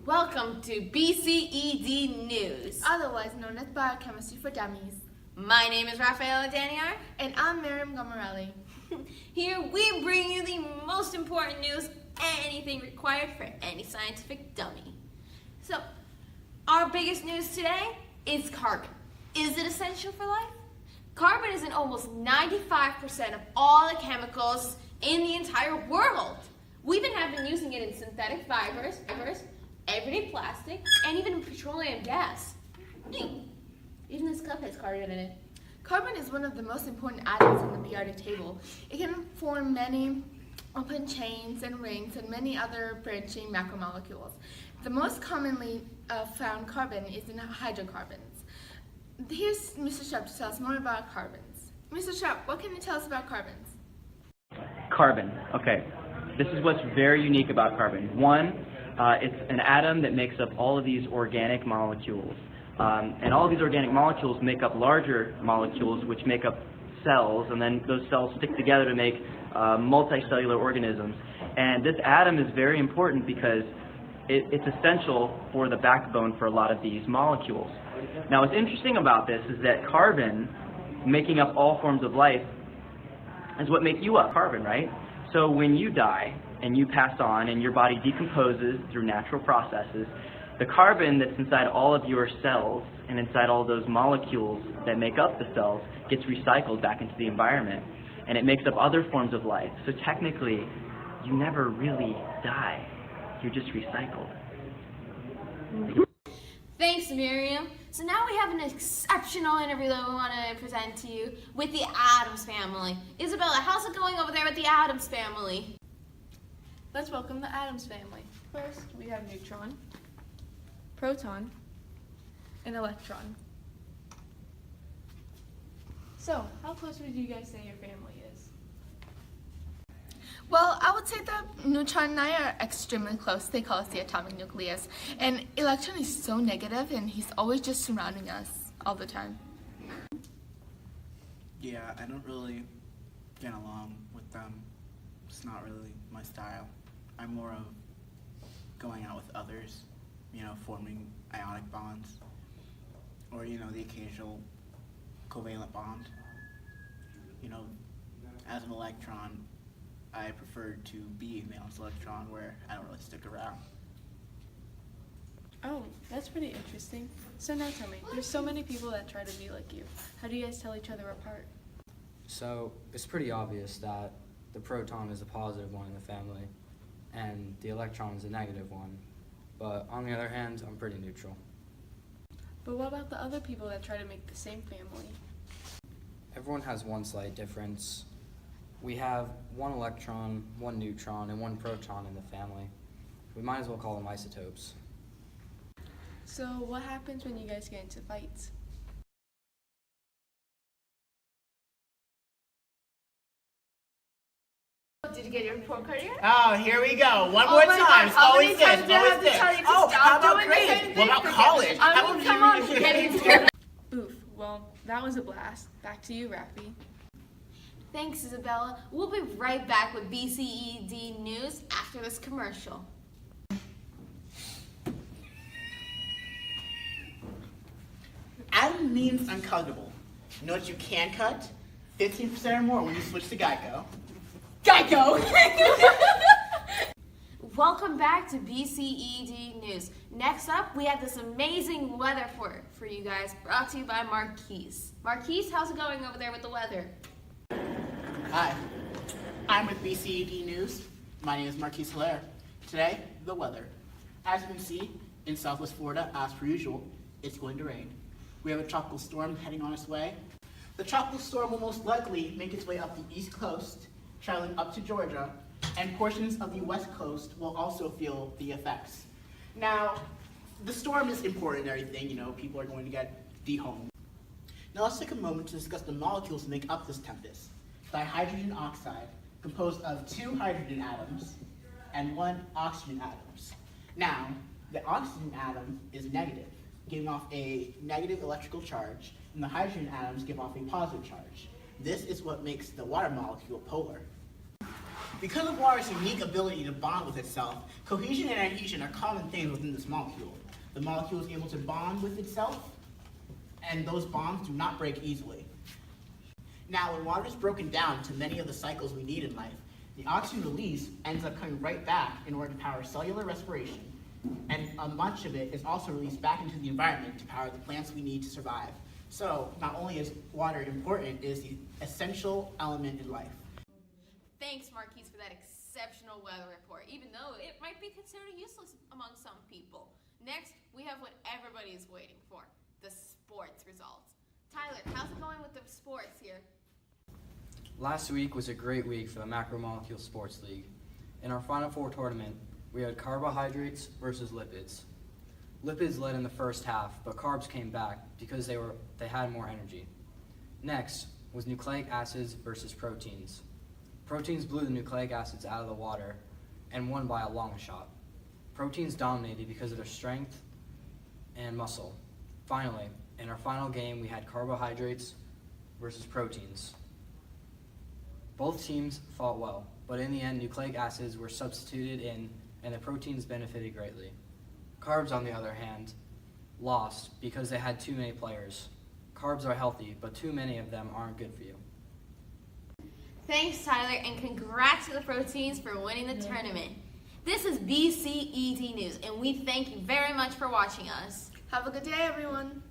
Welcome to BCED News, otherwise known as Biochemistry for Dummies. My name is Rafaela Daniar. And I'm Miriam Gomarelli. Here we bring you the most important news, anything required for any scientific dummy. So, our biggest news today is carbon. Is it essential for life? Carbon is in almost 95% of all the chemicals in the entire world. We have been using it in synthetic fibers, everyday plastic, and even in petroleum gas. Even this cup has carbon in it. Carbon is one of the most important atoms in the periodic table. It can form many open chains and rings and many other branching macromolecules. The most commonly found carbon is in hydrocarbons. Here's Mr. Sharp to tell us more about carbons. Mr. Sharp, what can you tell us about carbons? Carbon. Okay. This is what's very unique about carbon. One, it's an atom that makes up all of these organic molecules. And all of these organic molecules make up larger molecules which make up cells, and then those cells stick together to make multicellular organisms. And this atom is very important because it's essential for the backbone for a lot of these molecules. Now what's interesting about this is that carbon, making up all forms of life, is what makes you up, carbon, right? So when you die and you pass on and your body decomposes through natural processes, the carbon that's inside all of your cells and inside all those molecules that make up the cells gets recycled back into the environment, and it makes up other forms of life. So technically, you never really die. You're just recycled. Thanks, Miriam. So now we have an exceptional interview that we want to present to you with the Addams family. Isabella, how's it going over there with the Addams family? Let's welcome the Addams family. First, we have neutron, proton, and electron. So, how close would you guys say your family is? Well, I would say that neutron and I are extremely close. They call us the atomic nucleus. And electron is so negative, and he's always just surrounding us all the time. Yeah, I don't really get along with them. It's not really my style. I'm more of going out with others, forming ionic bonds, or, the occasional covalent bond. As an electron, I prefer to be a valence electron where I don't really stick around. Oh, that's pretty interesting. So now tell me, there's so many people that try to be like you. How do you guys tell each other apart? So it's pretty obvious that the proton is a positive one in the family and the electron is a negative one. But on the other hand, I'm pretty neutral. But what about the other people that try to make the same family? Everyone has one slight difference. We have one electron, one neutron, and one proton in the family. We might as well call them isotopes. So what happens when you guys get into fights? Did you get your report card yet? Oh, here we go. One more time. It's always this. Always this. Oh, how about grades? What about college? Come on, get into it. Oof, well, that was a blast. Back to you, Rafi. Thanks, Isabella. We'll be right back with BCED News after this commercial. Atom means uncuttable. You know what you can cut? 15% or more when you switch to Geico. Geico! Welcome back to BCED News. Next up, we have this amazing weather for you guys, brought to you by Marquise. Marquise, how's it going over there with the weather? Hi, I'm with BCED News. My name is Marquise Hilaire. Today, the weather. As you can see, in Southwest Florida, as per usual, it's going to rain. We have a tropical storm heading on its way. The tropical storm will most likely make its way up the East Coast, traveling up to Georgia, and portions of the West Coast will also feel the effects. Now, the storm is important and everything, people are going to get dehomed. Now let's take a moment to discuss the molecules that make up this tempest. Dihydrogen oxide, composed of 2 hydrogen atoms and 1 oxygen atoms. Now, the oxygen atom is negative, giving off a negative electrical charge, and the hydrogen atoms give off a positive charge. This is what makes the water molecule polar. Because of water's unique ability to bond with itself, cohesion and adhesion are common things within this molecule. The molecule is able to bond with itself, and those bonds do not break easily. Now, when water is broken down to many of the cycles we need in life, the oxygen release ends up coming right back in order to power cellular respiration, and much of it is also released back into the environment to power the plants we need to survive. So, not only is water important, it is the essential element in life. Thanks, Marquise, for that exceptional weather report, even though it might be considered useless among some people. Next, we have what everybody is waiting for, the sports results. Tyler, how's it going with the sports here? Last week was a great week for the Macromolecule Sports League. In our Final Four tournament, we had carbohydrates versus lipids. Lipids led in the first half, but carbs came back because they had more energy. Next was nucleic acids versus proteins. Proteins blew the nucleic acids out of the water and won by a long shot. Proteins dominated because of their strength and muscle. Finally, in our final game, we had carbohydrates versus proteins. Both teams fought well, but in the end, nucleic acids were substituted in, and the proteins benefited greatly. Carbs, on the other hand, lost because they had too many players. Carbs are healthy, but too many of them aren't good for you. Thanks, Tyler, and congrats to the proteins for winning the tournament. This is BCED News, and we thank you very much for watching us. Have a good day, everyone.